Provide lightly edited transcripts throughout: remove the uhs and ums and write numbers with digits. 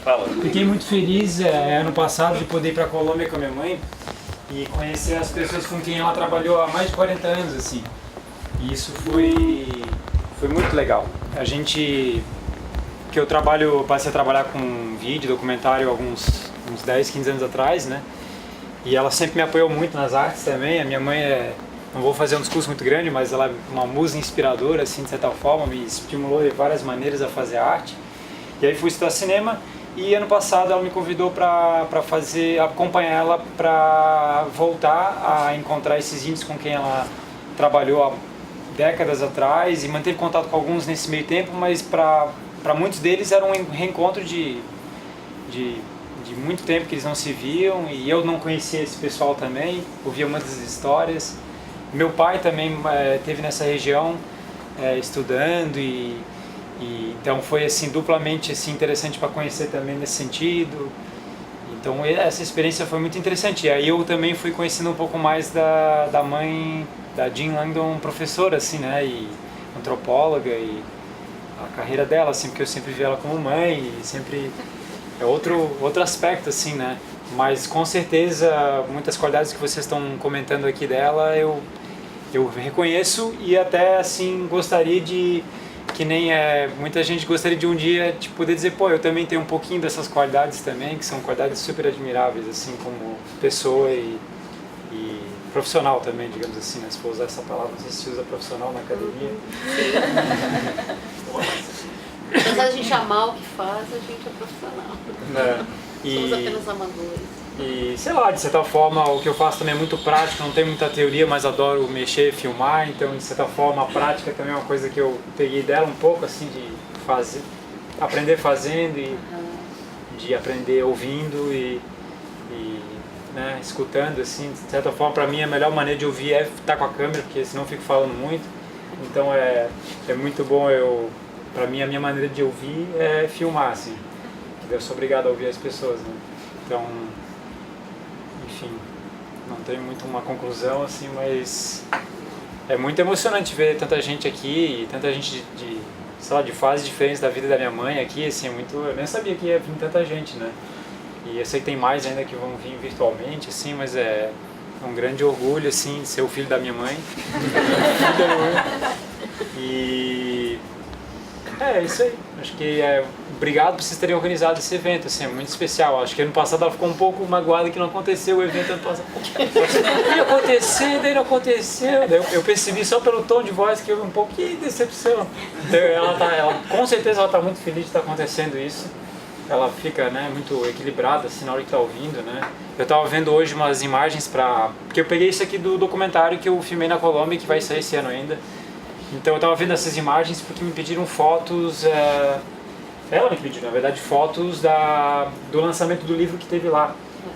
Fala. Fiquei muito feliz ano passado de poder ir para a Colômbia com a minha mãe e conhecer as pessoas com quem ela trabalhou há mais de 40 anos, assim. E isso foi muito legal. Que eu passei a trabalhar com vídeo, documentário uns 10, 15 anos atrás, né? E ela sempre me apoiou muito nas artes também. A minha mãe não vou fazer um discurso muito grande, mas ela é uma musa inspiradora, assim, de certa forma, me estimulou de várias maneiras a fazer arte. E aí fui estudar cinema e ano passado ela me convidou para acompanhar ela para voltar a encontrar esses índios com quem ela trabalhou há décadas atrás e manteve contato com alguns nesse meio tempo, mas para muitos deles era um reencontro de muito tempo que eles não se viam, e eu não conhecia esse pessoal também, ouvia muitas histórias. Meu pai também esteve nessa região estudando então foi assim duplamente assim interessante para conhecer também nesse sentido. Então essa experiência foi muito interessante. E aí eu também fui conhecendo um pouco mais da mãe da Jean Langdon, professora assim, né, e antropóloga, e a carreira dela assim, porque eu sempre vi ela como mãe e sempre é outro aspecto assim, né? Mas com certeza muitas qualidades que vocês estão comentando aqui dela eu reconheço, e até assim gostaria de que nem muita gente gostaria de um dia de poder dizer, pô, eu também tenho um pouquinho dessas qualidades também, que são qualidades super admiráveis assim, como pessoa e profissional também, digamos assim, né? Se for usar essa palavra, não sei se usa profissional na academia. Apesar de a gente amar o que faz, a gente é profissional. Somos apenas amadores. E sei lá, de certa forma o que eu faço também é muito prático, não tem muita teoria, mas adoro mexer, filmar, então de certa forma a prática também é uma coisa que eu peguei dela um pouco, assim, de fazer, aprender fazendo e de aprender ouvindo e né, escutando, assim, de certa forma para mim a melhor maneira de ouvir é estar com a câmera, porque senão eu fico falando muito, então é muito bom para mim a minha maneira de ouvir é filmar, assim, eu sou obrigado a ouvir as pessoas, né? Então, enfim, não tenho muito uma conclusão assim, mas é muito emocionante ver tanta gente aqui e tanta gente de fases diferentes da vida da minha mãe aqui, assim, eu nem sabia que ia vir tanta gente, né? E eu sei que tem mais ainda que vão vir virtualmente, assim, mas é um grande orgulho, assim, de ser o filho da minha mãe. E é isso aí, acho que obrigado por vocês terem organizado esse evento, assim, é muito especial. Acho que ano passado ela ficou um pouco magoada que não aconteceu o evento ano passado. Ia acontecer, daí não aconteceu. Daí eu percebi só pelo tom de voz que houve um pouquinho de decepção. Então ela com certeza ela está muito feliz de estar acontecendo isso. Ela fica, né, muito equilibrada assim na hora que está ouvindo, né. Eu estava vendo hoje umas imagens porque eu peguei isso aqui do documentário que eu filmei na Colômbia, que vai sair esse ano ainda. Então eu estava vendo essas imagens porque me pediram fotos, ela me pediu, na verdade, fotos do lançamento do livro que teve lá.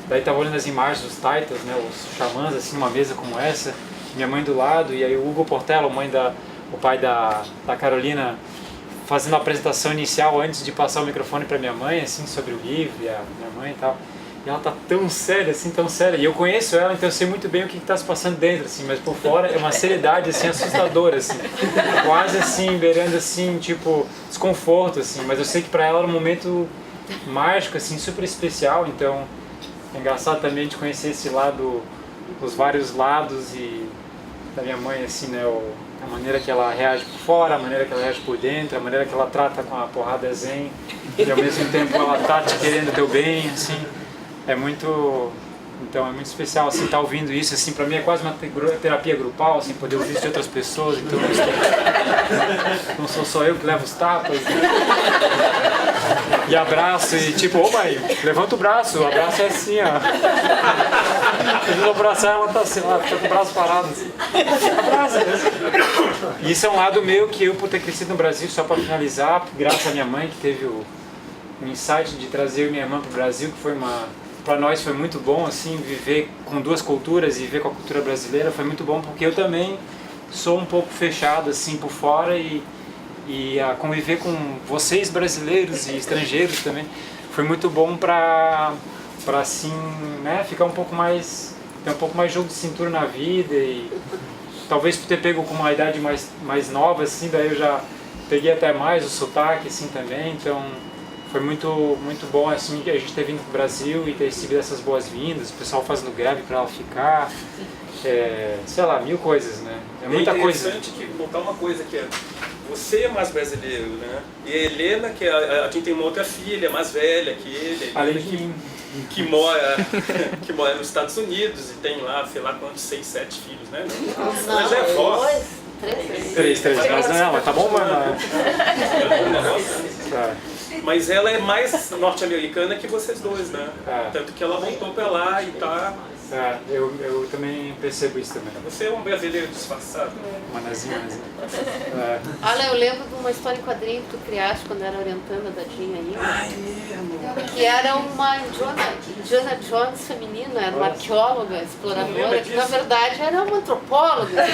Daí estava olhando as imagens dos Taitas, né, os xamãs, assim, numa mesa como essa, minha mãe do lado, e aí o Hugo Portela, o pai da Carolina, fazendo a apresentação inicial antes de passar o microfone para minha mãe, assim, sobre o livro e a minha mãe e tal. E ela tá tão séria, assim, tão séria. E eu conheço ela, então eu sei muito bem o que está se passando dentro, assim, mas por fora é uma seriedade, assim, assustadora, assim. Quase, assim, beirando, assim, tipo, desconforto, assim. Mas eu sei que para ela era um momento mágico, assim, super especial. Então, é engraçado também de conhecer esse lado, os vários lados da minha mãe, assim, né, a maneira que ela reage por fora, a maneira que ela reage por dentro, a maneira que ela trata com a porrada zen, e ao mesmo tempo ela tá te querendo o teu bem, assim. É muito especial, assim, estar ouvindo isso, assim, pra mim é quase uma terapia grupal, assim, poder ouvir isso de outras pessoas, então não sou só eu que levo os tapas e abraço, e tipo, ô mãe, levanta o braço, o abraço é assim, ó. Eu vou abraçar, ela tá assim, ó, fica com o braço parado, assim. Abraça, e isso é um lado meu que eu, por ter crescido no Brasil, só pra finalizar, graças à minha mãe, que teve o insight de trazer eu e minha irmã pro Brasil, que para nós foi muito bom, assim, viver com duas culturas e viver com a cultura brasileira foi muito bom, porque eu também sou um pouco fechado, assim, por fora e a conviver com vocês brasileiros e estrangeiros também foi muito bom para assim, né, ficar um pouco mais, ter um pouco mais jogo de cintura na vida, e talvez por ter pego com uma idade mais nova, assim, daí eu já peguei até mais o sotaque, assim, também, então foi muito bom assim, que a gente ter vindo pro Brasil e ter recebido essas boas-vindas, o pessoal fazendo greve para ela ficar, sei lá, 1000 coisas, né? É muita coisa. É interessante que botar uma coisa que é, você é mais brasileiro, né? E a Helena, que a gente tem uma outra filha mais velha que ele, que mora nos Estados Unidos e tem lá, sei lá quantos, 6, 7 filhos, né? Não, Mas é avó. 3, mas tá bom, mano. Mas ela é mais norte-americana que vocês dois, né? Tanto que ela voltou pra lá e tá... eu também percebo isso também. Você é um brasileiro disfarçado. Manazinha. Olha, eu lembro de uma história em quadrinho que tu criaste quando era orientando a Dadinha aí. Ai, mesmo? Que era uma Indiana Jones feminina, era uma arqueóloga, exploradora, que na verdade era uma antropóloga.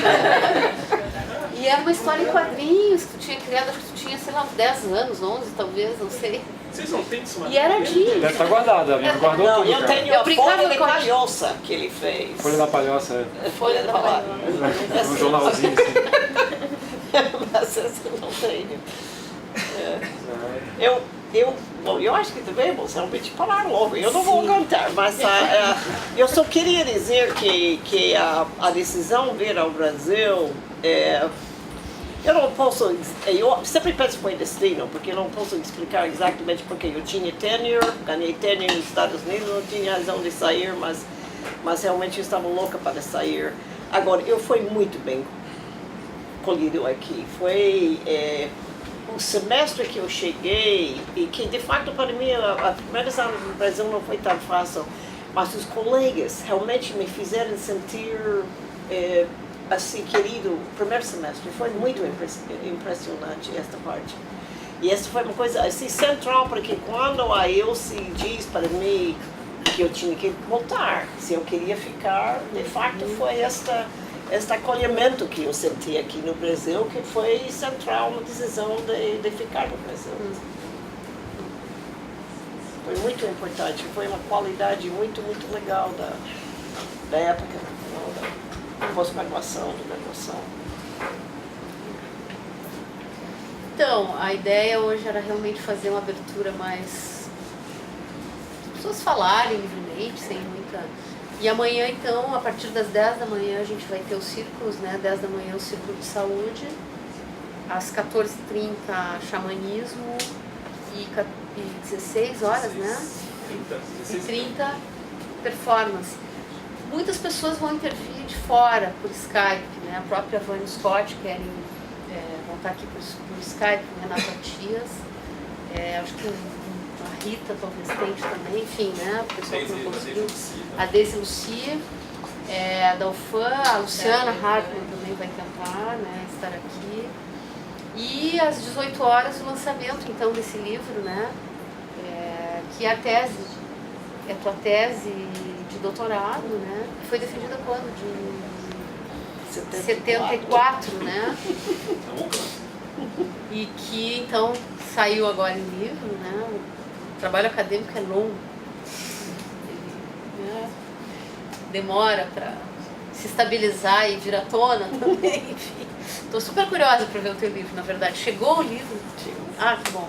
E era uma história em quadrinhos que tu tinha criado, acho que tu tinha, sei lá, uns 10 anos, 11 talvez, não sei. Vocês não têm isso? E era Jean. Deve estar guardado, a minha guardou tudo, eu cara. tenho a folha de palhoça que ele fez. Folha da palhoça, Folha da palhoça. Um jornalzinho assim. Mas essa eu não tenho. Bom, eu acho que devemos realmente parar logo. Eu não vou cantar, mas eu só queria dizer que a decisão de vir ao Brasil, eu não posso, eu sempre penso que foi destino, porque eu não posso explicar exatamente porque eu tinha tenure, ganhei tenure nos Estados Unidos, não tinha razão de sair, mas realmente eu estava louca para sair. Agora, eu fui muito bem colhido aqui. Foi o semestre que eu cheguei, e que de fato para mim, a primeira anos no Brasil não foi tão fácil, mas os colegas realmente me fizeram sentir assim, querido. O primeiro semestre foi muito impressionante esta parte. E essa foi uma coisa assim central, porque quando a Ilse diz para mim que eu tinha que voltar, se eu queria ficar, de fato foi este acolhimento que eu senti aqui no Brasil, que foi central na decisão de ficar no Brasil. Foi muito importante, foi uma qualidade muito, muito legal da época, da pós-graduação, da graduação. Então, a ideia hoje era realmente fazer uma abertura mais... as pessoas falarem livremente, sem muita... E amanhã, então, a partir das 10 da manhã, a gente vai ter os círculos, né? 10 da manhã o círculo de saúde, às 14h30 xamanismo e 16 horas, né? 30 performance. Muitas pessoas vão intervir de fora, por Skype, né? A própria Vânia Scott vão estar aqui por Skype, Renata Matias, acho que a Rita talvez tente também, enfim, né? O pessoal que não conseguiu. A Daisy Lucia, a da UFAM, a Luciana Hartmann também vai tentar, né, estar aqui. E às 18 horas o lançamento então desse livro, né? Que é a tese, é a tua tese de doutorado, né? Que foi defendida quando? De 74, né? E que então saiu agora em livro, né? O trabalho acadêmico é longo, demora para se estabilizar e vir à tona também, enfim. Estou super curiosa para ver o teu livro, na verdade. Chegou o livro? Ah, que bom.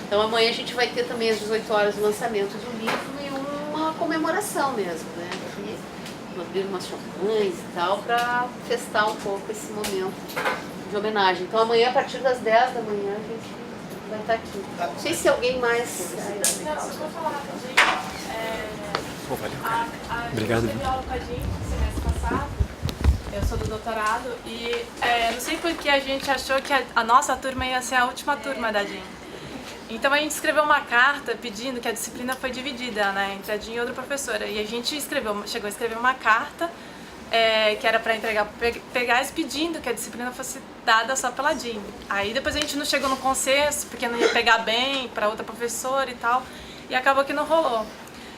Então amanhã a gente vai ter também às 18 horas o lançamento do livro e uma comemoração mesmo, né? Aqui, abrir umas champanhes e tal, para festar um pouco esse momento de homenagem. Então amanhã, a partir das 10 da manhã, a gente vai estar aqui. Não sei se alguém mais... Não, só vou falar rapidinho. Obrigado. Eu tive aula com a Jean semestre passado, eu sou do doutorado, e não sei por que a gente achou que a nossa turma ia ser a última turma da Jean. Então a gente escreveu uma carta pedindo, que a disciplina foi dividida, né, entre a Jean e outra professora, e a gente chegou a escrever uma carta que era para entregar para Pegás, pedindo que a disciplina fosse dada só pela Jean. Aí depois a gente não chegou no consenso, porque não ia pegar bem para outra professora e tal, e acabou que não rolou.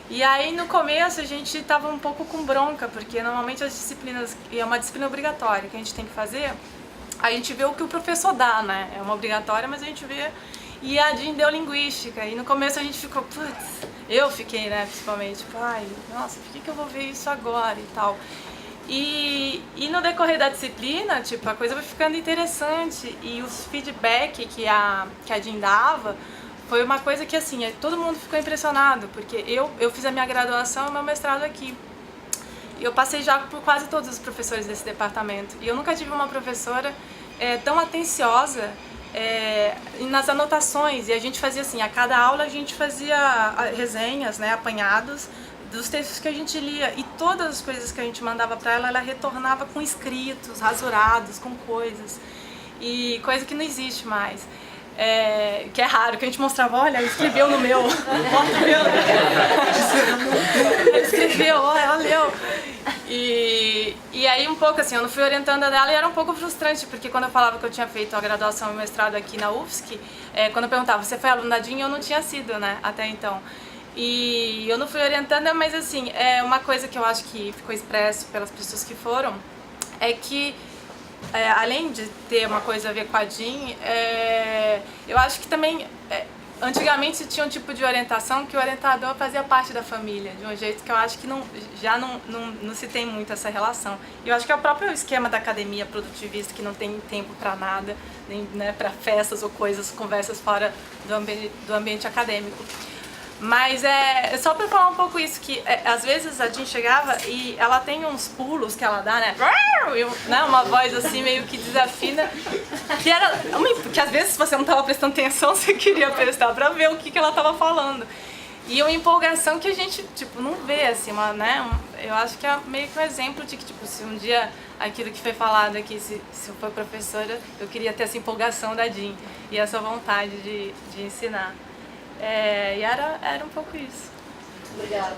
E aí no começo a gente estava um pouco com bronca, porque normalmente as disciplinas, e é uma disciplina obrigatória que a gente tem que fazer, a gente vê o que o professor dá, né? É uma obrigatória, mas a gente vê. E a Jean deu linguística, e no começo a gente ficou, putz, eu fiquei, né, principalmente, tipo, ai, nossa, por que eu vou ver isso agora e tal. E no decorrer da disciplina, tipo, a coisa vai ficando interessante, e os feedback que a Jean dava foi uma coisa que, assim, todo mundo ficou impressionado, porque eu fiz a minha graduação e meu mestrado aqui. E eu passei já por quase todos os professores desse departamento. E eu nunca tive uma professora tão atenciosa nas anotações. E a gente fazia assim, a cada aula a gente fazia resenhas, né, apanhados dos textos que a gente lia. E todas as coisas que a gente mandava para ela, ela retornava com escritos, rasurados, com coisas. E coisa que não existe mais. Que é raro, que a gente mostrava, olha, ela escreveu no meu, bota o meu. Ela escreveu, olha, ela leu. E aí um pouco assim, eu não fui orientando ela e era um pouco frustrante, porque quando eu falava que eu tinha feito a graduação e o mestrado aqui na UFSC, quando eu perguntava, você foi aluna da DIN? Eu não tinha sido, né, até então. E eu não fui orientando, mas assim, uma coisa que eu acho que ficou expresso pelas pessoas que foram, é que além de ter uma coisa a ver com a DIN, eu acho que também, antigamente tinha um tipo de orientação que o orientador fazia parte da família, de um jeito que eu acho que já não se tem muito essa relação. E eu acho que é o próprio esquema da academia produtivista, que não tem tempo para nada, nem, né, para festas ou coisas, conversas fora do ambiente acadêmico. Mas só para falar um pouco isso, que às vezes a DIN chegava e ela tem uns pulos que ela dá, né? Uma voz assim meio que desafina, que às vezes se você não estava prestando atenção, você queria prestar para ver o que ela estava falando. E uma empolgação que a gente tipo, não vê, assim, eu acho que é meio que um exemplo de que tipo, se um dia aquilo que foi falado aqui, se eu for professora, eu queria ter essa empolgação da DIN e essa vontade de ensinar. E era um pouco isso. Obrigada.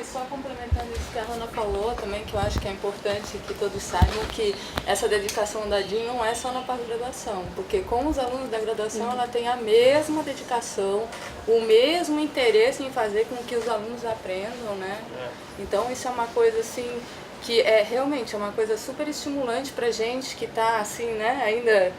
E só complementando isso que a Hannah falou também, que eu acho que é importante que todos saibam que essa dedicação da DIN não é só na pós-graduação, porque com os alunos da graduação ela tem a mesma dedicação, o mesmo interesse em fazer com que os alunos aprendam, né? Então isso é uma coisa assim, que realmente é uma coisa super estimulante pra gente que tá assim, né, ainda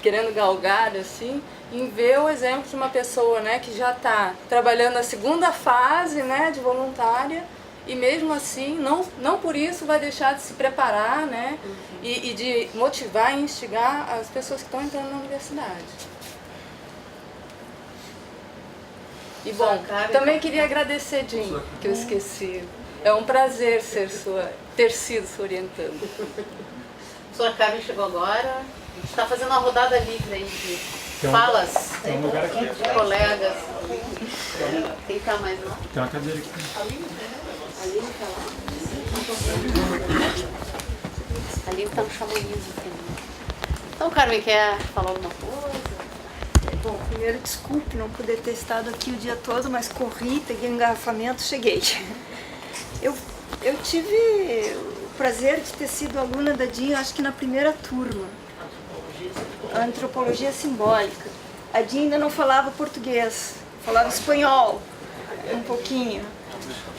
querendo galgar, assim, em ver o exemplo de uma pessoa, né, que já está trabalhando a segunda fase, né, de voluntária, e mesmo assim, não por isso vai deixar de se preparar, né, e de motivar e instigar as pessoas que estão entrando na universidade. E bom, também queria agradecer, DIN, que eu esqueci. É um prazer ter sido sua orientando. Sua Karen chegou agora. A gente está fazendo uma rodada livre aí de falas de colegas. Quem está mais lá? Tem uma cadeira aqui. Ali está lá. Ali está no xamanismo também. Então, Carmen, quer falar alguma coisa? Bom, primeiro, desculpe não poder ter estado aqui o dia todo, mas corri, peguei um engarrafamento, cheguei. Eu tive o prazer de ter sido aluna da DIN, acho que na primeira turma. A antropologia simbólica. A DIN ainda não falava português, falava espanhol, um pouquinho.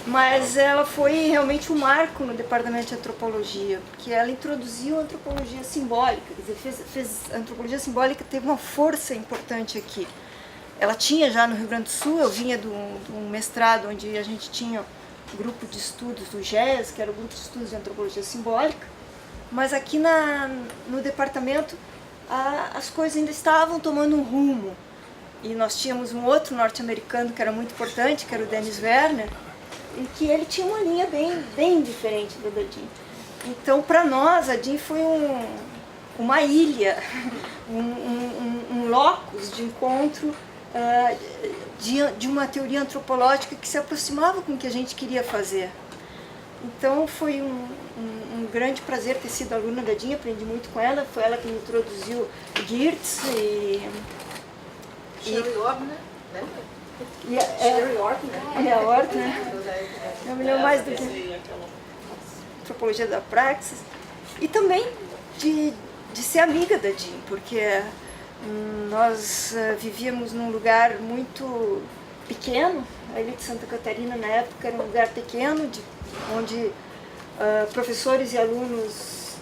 Mas ela foi realmente um marco no departamento de antropologia, porque ela introduziu a antropologia simbólica, quer dizer, a antropologia simbólica teve uma força importante aqui. Ela tinha já no Rio Grande do Sul, eu vinha de um mestrado onde a gente tinha um grupo de estudos do GES, que era o grupo de estudos de antropologia simbólica, mas aqui no departamento as coisas ainda estavam tomando um rumo. E nós tínhamos um outro norte-americano que era muito importante, que era o Dennis Werner, em que ele tinha uma linha bem diferente da DIN. Então, para nós, a DIN foi uma ilha, um locus de encontro de uma teoria antropológica que se aproximava com o que a gente queria fazer. Então, foi um grande prazer ter sido aluna da DIN, aprendi muito com ela, foi ela que me introduziu Geertz Sherry Ortner, lembra? Sherry Ortner. Eu me lembro mais do que antropologia da praxis. E também de ser amiga da DIN, porque nós vivíamos num lugar muito pequeno. A Ilha de Santa Catarina, na época, era um lugar pequeno, onde professores e alunos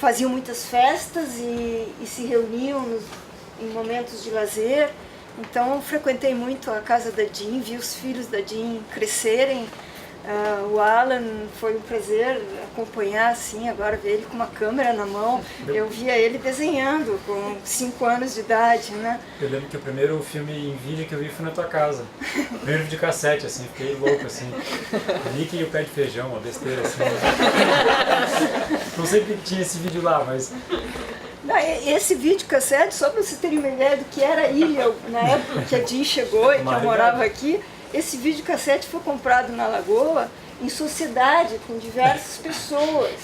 faziam muitas festas e se reuniam em momentos de lazer. Então, frequentei muito a casa da DIN, vi os filhos da DIN crescerem. O Alan, foi um prazer acompanhar, assim, agora ver ele com uma câmera na mão. Eu via ele desenhando com 5 anos de idade, né? Eu lembro que o primeiro filme em vídeo que eu vi foi na tua casa. O primeiro vídeo de cassete, assim, fiquei louco, assim. Nick e o pé de feijão, uma besteira, assim. Não sei porque tinha esse vídeo lá, mas... Esse vídeo cassete, só para vocês terem uma ideia do que era a ilha na época que a Jean chegou e que eu morava aqui, esse vídeo cassete foi comprado na Lagoa em sociedade com diversas pessoas.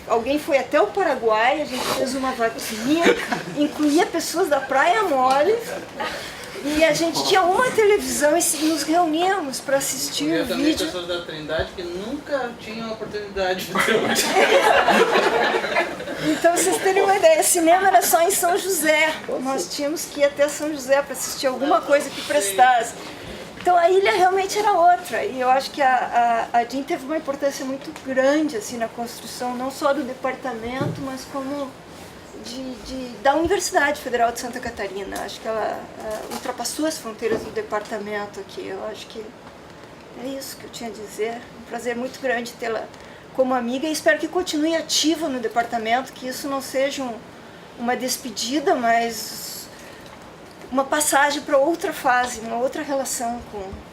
Alguém foi até o Paraguai, a gente fez uma vaquinha, incluía pessoas da Praia Mole, e a gente tinha uma televisão e nos reuníamos para assistir o também vídeo. Pessoas da Trindade que nunca tinham a oportunidade de ter Então, vocês terem uma ideia, cinema era só em São José. Nós tínhamos que ir até São José para assistir alguma coisa que prestasse. Então, a ilha realmente era outra. E eu acho que a Jean teve uma importância muito grande assim, na construção, não só do departamento, mas como da Universidade Federal de Santa Catarina. Acho que ela ultrapassou as fronteiras do departamento aqui. Eu acho que é isso que eu tinha a dizer. Um prazer muito grande tê-la como amiga e espero que continue ativa no departamento, que isso não seja uma despedida, mas uma passagem para outra fase, uma outra relação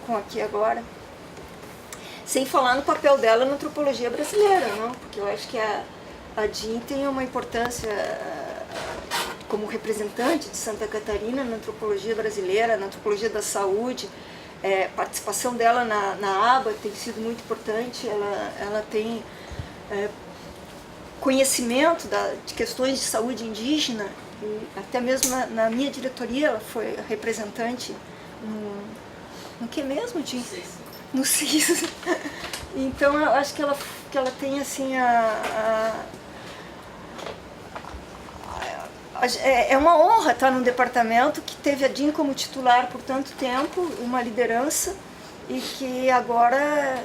com aqui agora. Sem falar no papel dela na antropologia brasileira, não? Porque eu acho que a Jean tem uma importância como representante de Santa Catarina na antropologia brasileira, na antropologia da saúde. A participação dela na aba tem sido muito importante. Ela tem conhecimento de questões de saúde indígena, e até mesmo na minha diretoria ela foi representante no que mesmo, Jean? No CIS. Então eu acho que ela tem assim é uma honra estar num departamento que teve a Jean como titular por tanto tempo, uma liderança, e que agora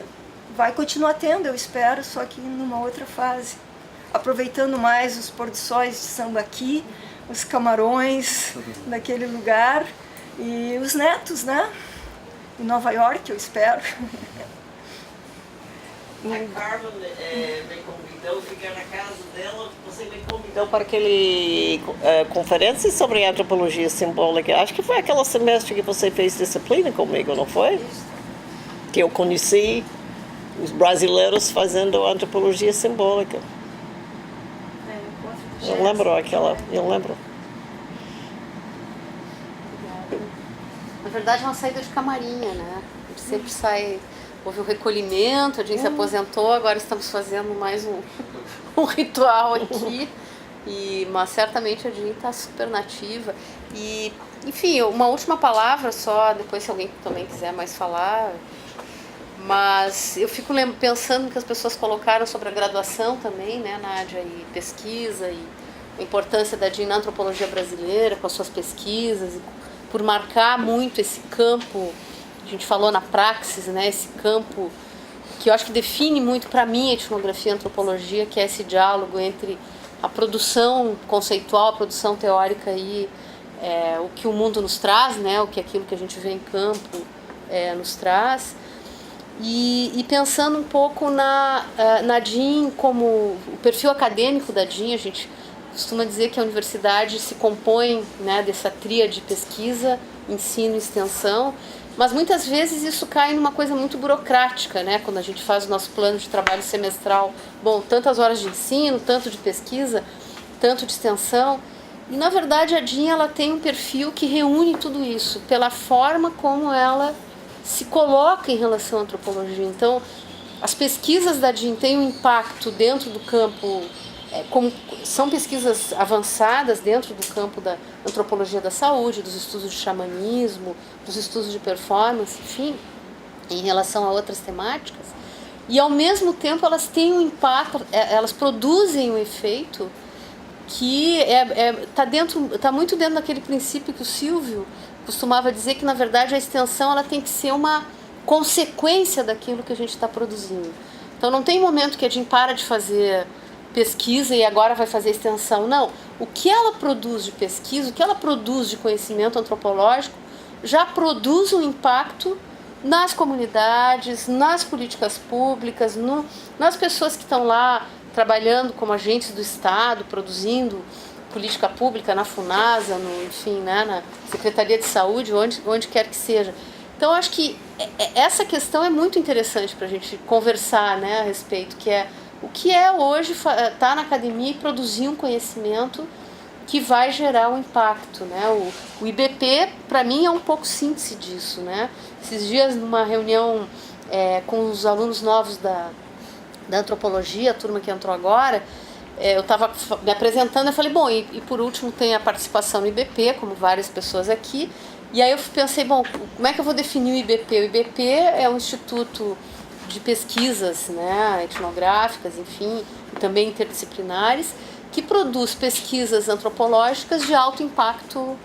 vai continuar tendo, eu espero, só que numa outra fase. Aproveitando mais os pôr do sóis de Sambaqui, os camarões daquele lugar e os netos, né? Em Nova York, eu espero. A Carmen me convidou a ficar na casa dela. Você me convidou para aquele conferência sobre antropologia simbólica. Acho que foi aquele semestre que você fez disciplina comigo, não foi? Que eu conheci os brasileiros fazendo antropologia simbólica. Eu lembro aquela, eu lembro. Na verdade é uma saída de camarinha, né? A gente sempre sai, houve o recolhimento, a gente se aposentou, agora estamos fazendo mais um ritual aqui. Mas certamente a Jean está super nativa. E, enfim, uma última palavra só, depois se alguém também quiser mais falar. Mas eu fico pensando que as pessoas colocaram sobre a graduação também, né, Nádia, e pesquisa, e a importância da Jean na antropologia brasileira, com as suas pesquisas, e por marcar muito esse campo, a gente falou na praxis, né, esse campo que eu acho que define muito para mim a etnografia e a antropologia, que é esse diálogo entre a produção conceitual, a produção teórica e o que o mundo nos traz, né, o que aquilo que a gente vê em campo nos traz. E pensando um pouco na Jean, como o perfil acadêmico da Jean, a gente costuma dizer que a universidade se compõe, né, dessa tríade de pesquisa, ensino e extensão, mas muitas vezes isso cai numa coisa muito burocrática, né, quando a gente faz o nosso plano de trabalho semestral, bom, tantas horas de ensino, tanto de pesquisa, tanto de extensão, e na verdade a Jean ela tem um perfil que reúne tudo isso, pela forma como ela se coloca em relação à antropologia. Então, as pesquisas da Jean têm um impacto dentro do campo, são pesquisas avançadas dentro do campo da antropologia da saúde, dos estudos de xamanismo, dos estudos de performance, enfim, em relação a outras temáticas. E, ao mesmo tempo, elas têm um impacto, elas produzem um efeito que está muito dentro daquele princípio que o Silvio costumava dizer, que na verdade a extensão ela tem que ser uma consequência daquilo que a gente está produzindo. Então não tem momento que a gente para de fazer pesquisa e agora vai fazer extensão. Não, o que ela produz de pesquisa, o que ela produz de conhecimento antropológico já produz um impacto nas comunidades, nas políticas públicas, nas pessoas que estão lá trabalhando como agentes do Estado, produzindo política pública na FUNASA, enfim, né, na Secretaria de Saúde, onde quer que seja. Então, acho que essa questão é muito interessante para a gente conversar, né, a respeito, que é o que é hoje estar na academia e produzir um conhecimento que vai gerar um impacto, né? O IBP, para mim, é um pouco síntese disso, né? Esses dias, numa reunião com os alunos novos da antropologia, a turma que entrou agora, eu estava me apresentando, eu falei, bom, e por último tem a participação no IBP, como várias pessoas aqui, e aí eu pensei, bom, como é que eu vou definir o IBP? O IBP é um instituto de pesquisas, né, etnográficas, enfim, e também interdisciplinares, que produz pesquisas antropológicas de alto impacto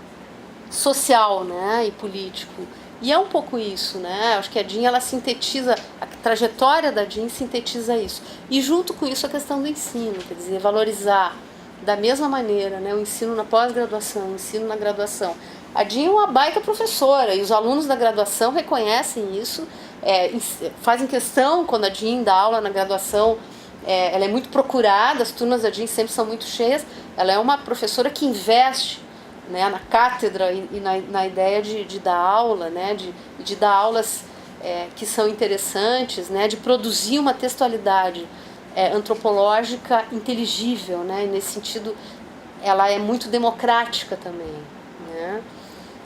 social, né, e político. E é um pouco isso, né? Acho que a DIN, ela sintetiza, a trajetória da DIN sintetiza isso. E junto com isso a questão do ensino, quer dizer, valorizar da mesma maneira, né, o ensino na pós-graduação, o ensino na graduação. A DIN é uma baita professora e os alunos da graduação reconhecem isso, fazem questão, quando a DIN dá aula na graduação, ela é muito procurada, as turmas da DIN sempre são muito cheias, ela é uma professora que investe, né, na cátedra e na ideia de dar aula, né, de dar aulas que são interessantes, né, de produzir uma textualidade antropológica inteligível, né, e nesse sentido ela é muito democrática também, né.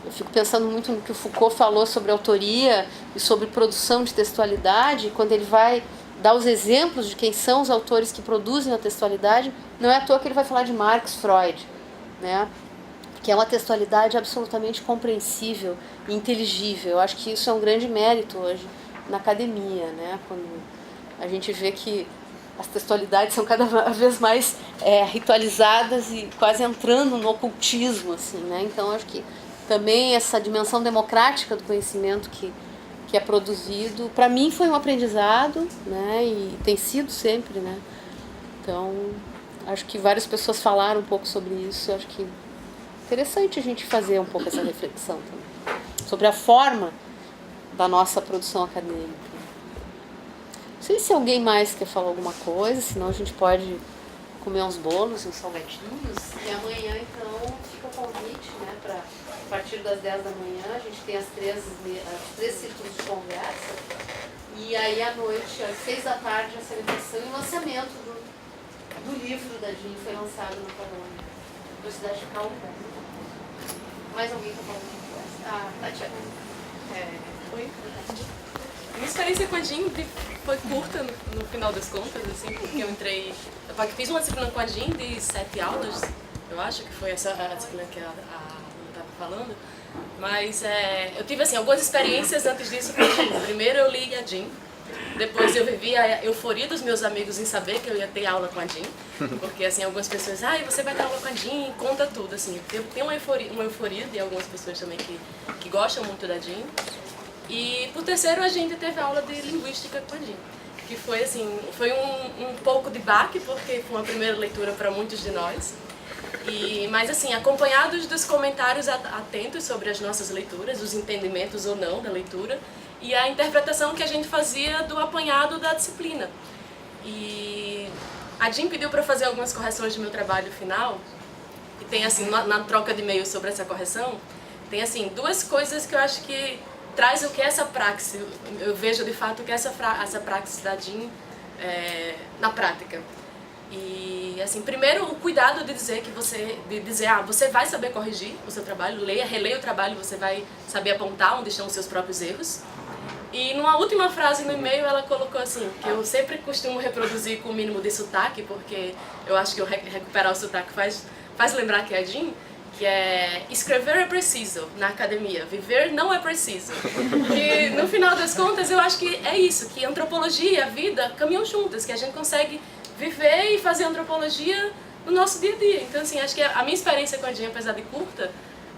Eu fico pensando muito no que o Foucault falou sobre autoria e sobre produção de textualidade, quando ele vai dar os exemplos de quem são os autores que produzem a textualidade, não é à toa que ele vai falar de Marx, Freud, né? Que é uma textualidade absolutamente compreensível e inteligível. Eu acho que isso é um grande mérito hoje na academia, né? Quando a gente vê que as textualidades são cada vez mais ritualizadas e quase entrando no ocultismo, assim, né? Então, acho que também essa dimensão democrática do conhecimento que é produzido, para mim foi um aprendizado, né? E tem sido sempre, né? Então, acho que várias pessoas falaram um pouco sobre isso. Acho que interessante a gente fazer um pouco essa reflexão também sobre a forma da nossa produção acadêmica. Não sei se alguém mais quer falar alguma coisa, senão a gente pode comer uns bolos, uns salgadinhos. E amanhã, então, fica o convite, né, para a partir das 10 da manhã, a gente tem as três círculos de conversa. E aí, à noite, às 6 da tarde, a celebração e o lançamento do livro da DIN foi lançado na Colônia, Universidade de Caldas. Mais alguém está falando de conversa? Tatiana. Oi. Minha experiência com a DIN foi curta no final das contas, assim, porque eu fiz uma disciplina com a DIN de 7 aulas, eu acho que foi essa a disciplina que a Ana estava falando, mas eu tive assim, algumas experiências antes disso com a DIN. Primeiro eu li a DIN, depois eu vivi a euforia dos meus amigos em saber que eu ia ter aula com a DIN, porque assim, algumas pessoas, você vai ter aula com a DIN, conta tudo, assim, eu tenho uma euforia de algumas pessoas também que gostam muito da DIN. E por terceiro a gente teve aula de linguística com a DIN, que foi assim, foi um pouco de baque, porque foi uma primeira leitura para muitos de nós, mas assim, acompanhados dos comentários atentos sobre as nossas leituras, os entendimentos ou não da leitura, e a interpretação que a gente fazia do apanhado da disciplina. E a DIN pediu para fazer algumas correções do meu trabalho final, e tem assim, na troca de e-mails sobre essa correção, tem assim, duas coisas que eu acho que traz o que essa praxis, eu vejo de fato que essa praxis da DIN na prática. E assim, primeiro o cuidado de dizer você vai saber corrigir o seu trabalho, releia o trabalho, você vai saber apontar onde estão os seus próprios erros. E numa última frase no e-mail ela colocou assim, que eu sempre costumo reproduzir com o mínimo de sotaque, porque eu acho que recuperar o sotaque faz lembrar que é a DIN, que é escrever é preciso na academia, viver não é preciso. E no final das contas eu acho que é isso, que a antropologia e a vida caminham juntas, que a gente consegue viver e fazer antropologia no nosso dia a dia. Então assim, acho que a minha experiência com a DIN, apesar de curta,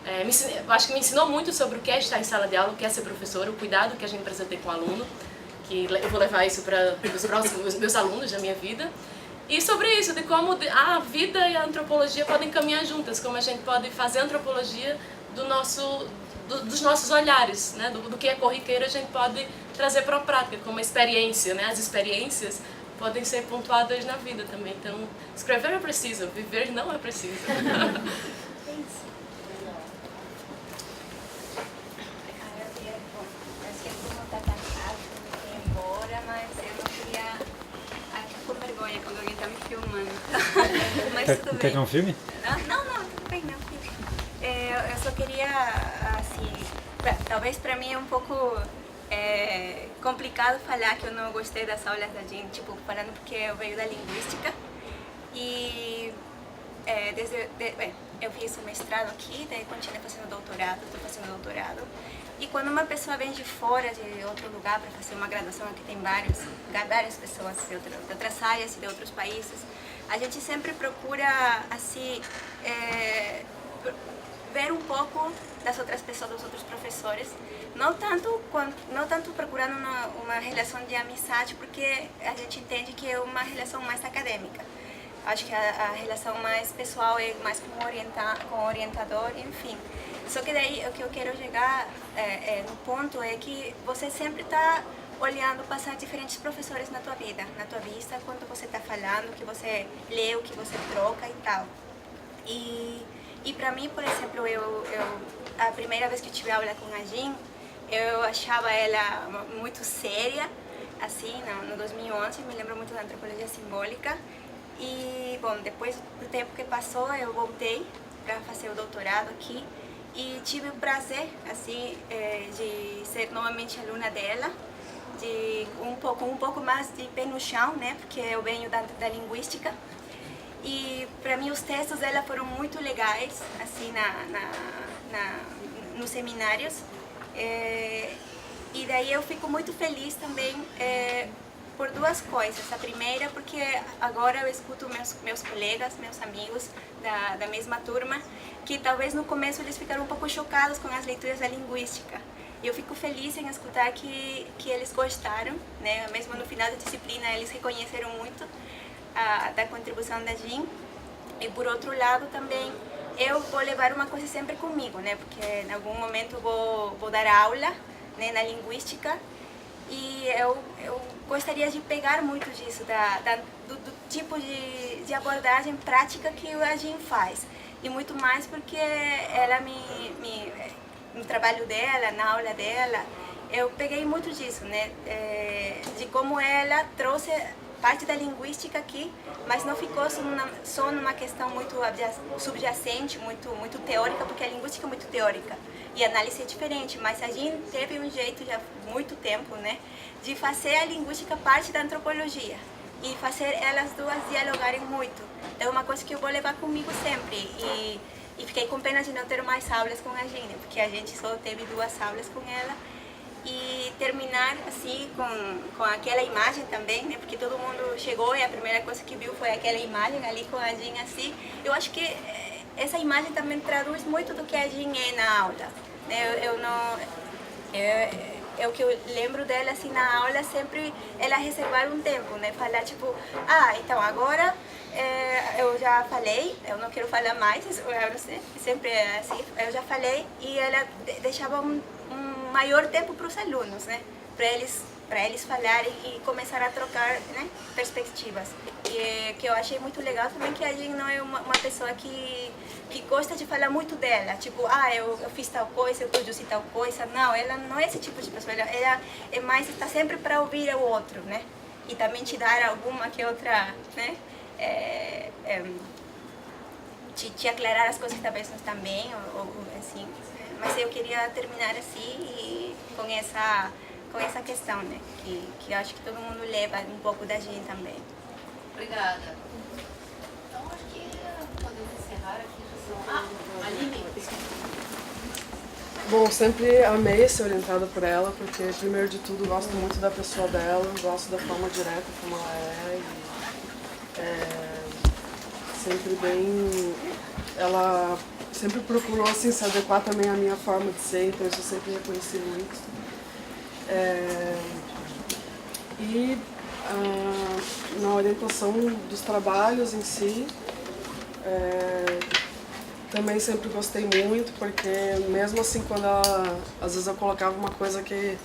eu acho que me ensinou muito sobre o que é estar em sala de aula, o que é ser professora, o cuidado que a gente precisa ter com o aluno, que eu vou levar isso para os meus alunos da minha vida. E sobre isso, de como a vida e a antropologia podem caminhar juntas, como a gente pode fazer antropologia dos nossos olhares, né? Do que é corriqueiro a gente pode trazer para a prática, como experiência, né? As experiências podem ser pontuadas na vida também. Então, escrever é preciso, viver não é preciso. Quando alguém tá me filmando. Mas tudo Quer bem. um filme? Não, tudo bem, não. Eu só queria, assim, talvez pra mim é um pouco complicado falar que eu não gostei das aulas da Jean, tipo, falando porque eu venho da linguística e eu fiz o mestrado aqui, daí continuei fazendo doutorado, estou fazendo doutorado. E quando uma pessoa vem de fora, de outro lugar, para fazer uma graduação, aqui tem várias pessoas de outras áreas e de outros países, a gente sempre procura, assim, ver um pouco das outras pessoas, dos outros professores, não tanto procurando uma relação de amizade, porque a gente entende que é uma relação mais acadêmica. Acho que a relação mais pessoal é mais com o orientador, enfim. Só que daí o que eu quero chegar no ponto é que você sempre está olhando passar diferentes professores na tua vida, na tua vista, quando você está falando, o que você lê, o que você troca e tal. E para mim, por exemplo, a primeira vez que eu tive aula com a Jean, eu achava ela muito séria, assim, no 2011, me lembro muito da antropologia simbólica. E, bom, depois do tempo que passou, eu voltei para fazer o doutorado aqui e tive o prazer, assim, de ser novamente aluna dela, de um pouco mais de pé no chão, né, porque eu venho da linguística. E para mim os textos dela foram muito legais, assim, nos seminários. E daí eu fico muito feliz também por duas coisas. A primeira, porque agora eu escuto meus colegas, meus amigos da mesma turma, que talvez no começo eles ficaram um pouco chocados com as leituras da linguística. E eu fico feliz em escutar que eles gostaram, né? Mesmo no final da disciplina eles reconheceram muito da contribuição da Jean. E por outro lado também eu vou levar uma coisa sempre comigo, né? Porque em algum momento vou dar aula, né, na linguística. E eu gostaria de pegar muito disso, do tipo de abordagem prática que a Jean faz. E muito mais porque ela no trabalho dela, na aula dela, eu peguei muito disso, né? De como ela trouxe parte da linguística aqui, mas não ficou só numa questão muito subjacente, muito teórica, porque a linguística é muito teórica e a análise é diferente, mas a gente teve um jeito já há muito tempo, né, de fazer a linguística parte da antropologia e fazer elas duas dialogarem muito. Então é uma coisa que eu vou levar comigo sempre e fiquei com pena de não ter mais aulas com a Jean, porque a gente só teve 2 aulas com ela. E terminar assim com aquela imagem também, né? Porque todo mundo chegou e a primeira coisa que viu foi aquela imagem ali com a Jean assim. Eu acho que essa imagem também traduz muito do que a Jean é na aula, né? O que eu lembro dela assim na aula sempre ela reservar um tempo, né? Falar tipo, então agora eu já falei, eu não quero falar mais, eu não sei, sempre é assim, eu já falei, e ela deixava um maior tempo para os alunos, né? Para eles falarem e começar a trocar, né, perspectivas. E que eu achei muito legal também que a gente não é uma pessoa que gosta de falar muito dela, tipo, eu fiz tal coisa, eu produzi tal coisa. Não, ela não é esse tipo de pessoa, ela é mais, está sempre para ouvir o outro, né? E também te dar alguma que outra, né? Te aclarar as coisas que talvez não estão bem, ou assim. Mas eu queria terminar assim com essa questão, né? Que eu acho que todo mundo leva um pouco da gente também. Obrigada. Então acho que podemos encerrar aqui. Aline. Bom, sempre amei ser orientada por ela, porque primeiro de tudo gosto muito da pessoa dela, gosto da forma direta como ela sempre bem. Ela sempre procurou assim, se adequar também à minha forma de ser, então isso eu sempre reconheci muito. Na orientação dos trabalhos em si, também sempre gostei muito, porque mesmo assim quando ela, às vezes eu colocava uma coisa que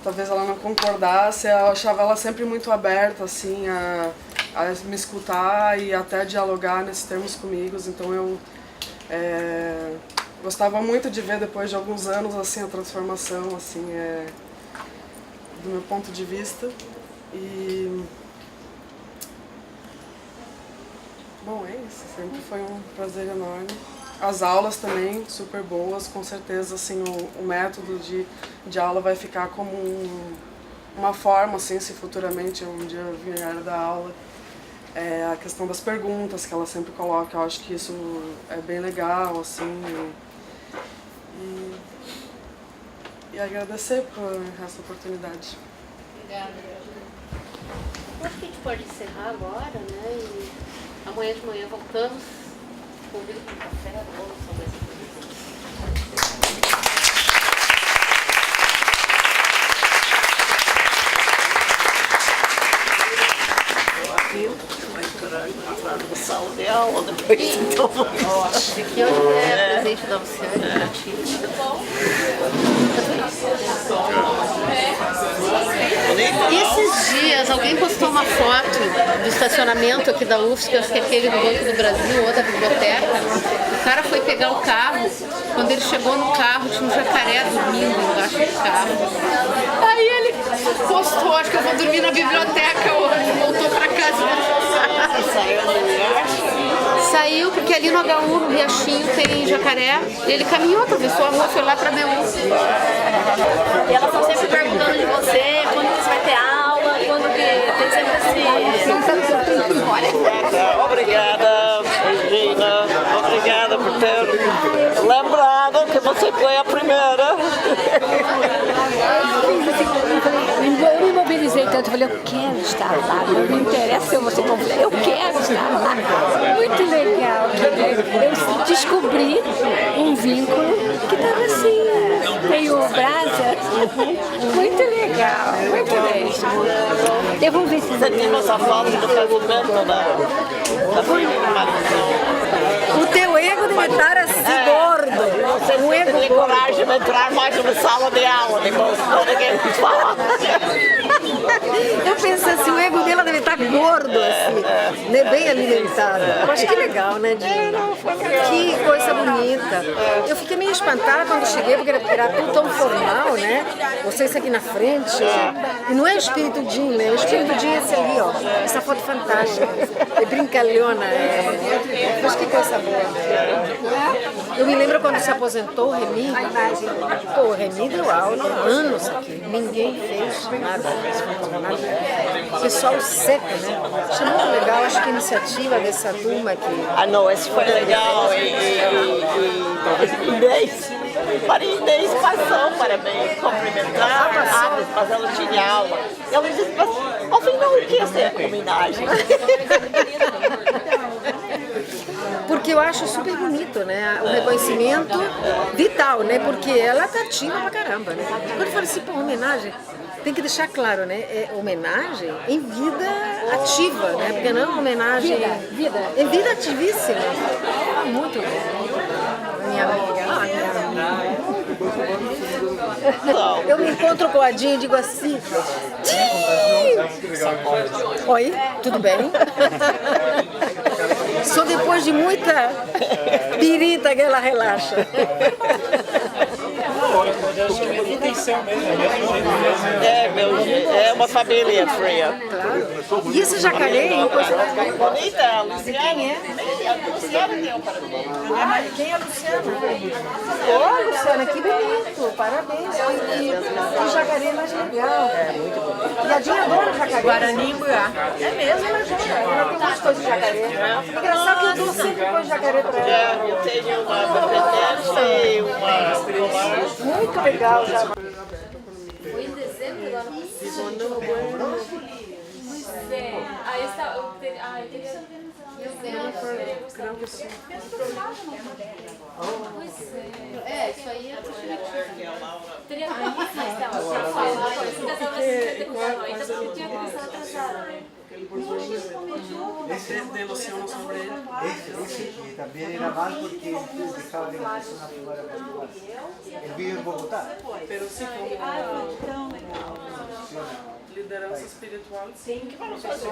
talvez ela não concordasse, eu achava ela sempre muito aberta assim a me escutar e até dialogar nesses termos comigo, então eu gostava muito de ver depois de alguns anos assim a transformação assim do meu ponto de vista. E bom, é isso, sempre foi um prazer enorme. As aulas também super boas, com certeza assim o método de aula vai ficar como uma forma assim, se futuramente um dia eu vier dar aula. A questão das perguntas que ela sempre coloca, eu acho que isso é bem legal, assim, e agradecer por essa oportunidade. Obrigada. Acho que a gente pode encerrar agora, né? E amanhã de manhã voltamos. Convido para um café, bolo, só mais entrar na sala de aula depois, então. Aqui é o presente da Luciane, pra ti. E esses dias alguém postou uma foto do estacionamento aqui da UFSC, que eu acho que é aquele do Banco do Brasil ou da biblioteca. O cara foi pegar o carro, quando ele chegou no carro tinha um jacaré dormindo embaixo do carro. Aí ele postou, acho que eu vou dormir na biblioteca hoje, voltou pra casa. Saiu porque ali no H1, no Riachinho, tem jacaré. E ele caminhou, atravessou a rua, foi lá pra meu. E elas estão sempre perguntando de você, quando você vai ter aula, quando que tem sempre esse... Obrigada, Regina. Obrigada por ter lembrado que você foi a primeira. Eu me mobilizei tanto, eu falei, eu quero estar lá, não me interessa se eu vou ser convidada, eu quero estar lá. Muito legal, eu descobri um vínculo que estava assim, meio brasa, muito legal, muito bem. Eu vou ver se você tem essa foto do casamento da primeira. O teu ego deve estar assim, gordo. Você tem coragem de entrar mais numa sala de aula, depois toda quem me fala. Eu penso assim, o ego dela deve estar gordo, assim, né? Bem alimentado. Eu acho que legal, né, Dina? Que coisa bonita. Eu fiquei meio espantada quando cheguei, porque era tudo tão formal, né? Vocês aqui na frente. E não é o espírito Jim, né? O espírito Jim é esse ali, ó. Essa foto fantástica. É brincalhona. Mas que coisa boa. Eu me lembro quando se aposentou o Remy. Pô, o Remy deu aula há anos aqui. Ninguém fez nada. Pessoal seca, né? Achei muito legal, acho que a iniciativa dessa turma aqui. Ah, não, esse foi legal. Inês passou para me cumprimentar, mas ela tinha aula. E ela disse, mas ao fim não quis ser homenagem. Porque eu acho super bonito, né? O reconhecimento vital, né? Porque ela tá ativa pra caramba, né? Quando eu falo assim, pô, homenagem, tem que deixar claro, né? É homenagem em vida ativa, né? Porque não é uma homenagem... Vida. Em vida ativíssima. Muito bom. Minha amiga. Eu me encontro com a Dinha e digo assim... Oi, tudo bem? Só depois de muita pirita que ela relaxa. É uma família fria. Claro. E esse jacaré é coisa bonita. Quem é? Luciana deu para mim. Quem é a Luciana? Ô, Luciana, que bonito. Parabéns. Que jacaré mais legal. E a Dinha adora jacaré. Guarani e Buiá. É mesmo, ela adora. Ela tem muitas coisas de jacaré. Engraçado que eu dou sempre coisa de jacaré pra ela. Eu tenho uma dependente, uma... Muito legal já. Foi em dezembro do ano passado. Aí está. Ai, queria. Isso aí é positivo. Teria mais tempo pra falar. Ainda tinha começado a atrasar. purpurina, de loción sobre él. Ese también era mal porque dejaba que la persona fuera más. Él vive en Bogotá. Pero sí, como liderança espiritual, sim, que vamos fazer.